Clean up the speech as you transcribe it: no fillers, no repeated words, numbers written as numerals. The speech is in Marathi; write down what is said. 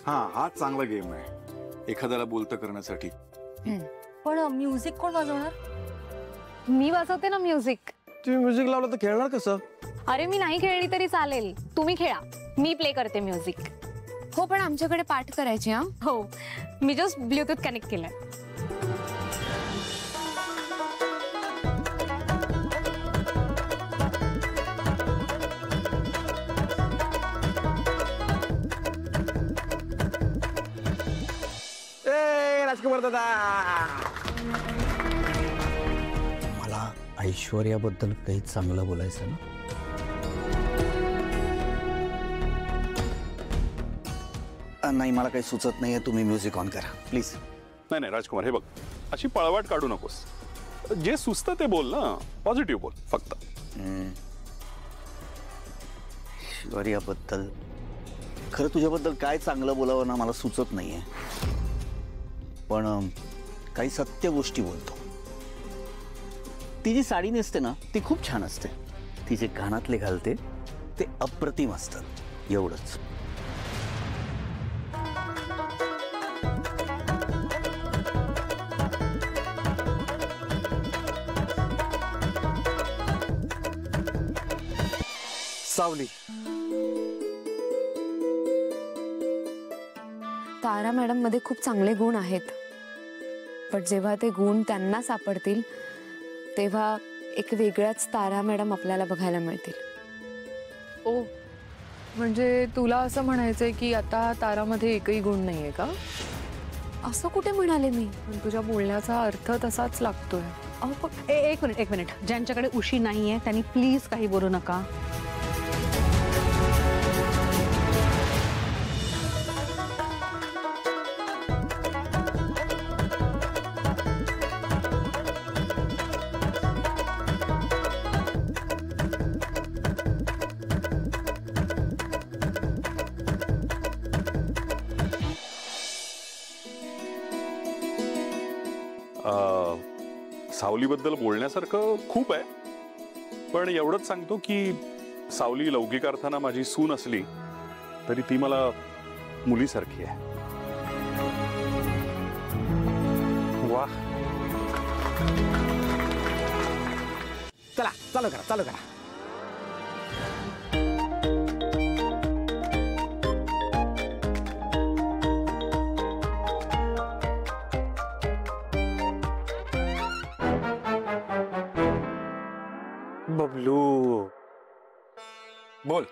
हा चांगला गेम आहे एखाद्याला बोलतं करण्यासाठी. पण म्युझिक कोण वाजवणार? मी वाजवते ना म्युझिक. तुम्ही म्युझिक लावलं तर खेळणार कसं? अरे मी नाही खेळली तरी चालेल, तुम्ही खेळा, मी प्ले करते म्युझिक. हो पण आमच्याकडे पाठ करायची. हा हो, मी जस्ट ब्लूटूथ कनेक्ट केलंय. राजकुमार दादा, मला ऐश्वर्याबद्दल काही चांगलं बोलायचं ना. नाही मला काही सुचत नाहीये, तुम्ही म्युझिक ऑन करा प्लीज. नाही राजकुमार, हे बघ अशी पळवाट काढू नकोस. जे सुचतं ते बोल ना, पॉझिटिव्ह बोल फक्त. ऐश्वर्याबद्दल खरं तुझ्याबद्दल काय चांगलं बोलावं ना मला सुचत नाहीये, पण काही सत्य गोष्टी बोलतो. ती जी साडी नेसते ना ती खूप छान असते, ती जे कानातले घालते ते अप्रतिम असतात, एवढंच. सावली, तारा मॅडम मध्ये खूप चांगले गुण आहेत, पण जेव्हा ते गुण त्यांना सापडतील तेव्हा एक वेगळ्याच तारा मॅडम आपल्याला बघायला मिळतील. ओ, म्हणजे तुला असं म्हणायचंय की आता तारामध्ये एकही गुण नाहीये का? असं कुठे म्हणाले मी? पण तुझ्या बोलण्याचा अर्थ तसाच लागतोय. अहो एक मिनिट, ज्यांच्याकडे उशी नाहीये त्यांनी प्लीज काही बोलू नका. सावलीबद्दल बोलण्यासारखं खूप आहे, पण एवढंच सांगतो की सावली लौकिक अर्थानं माझी सून असली तरी ती मला मुलीसारखी आहे. वा, चला चालू करा चालू करा. बबलू बोल.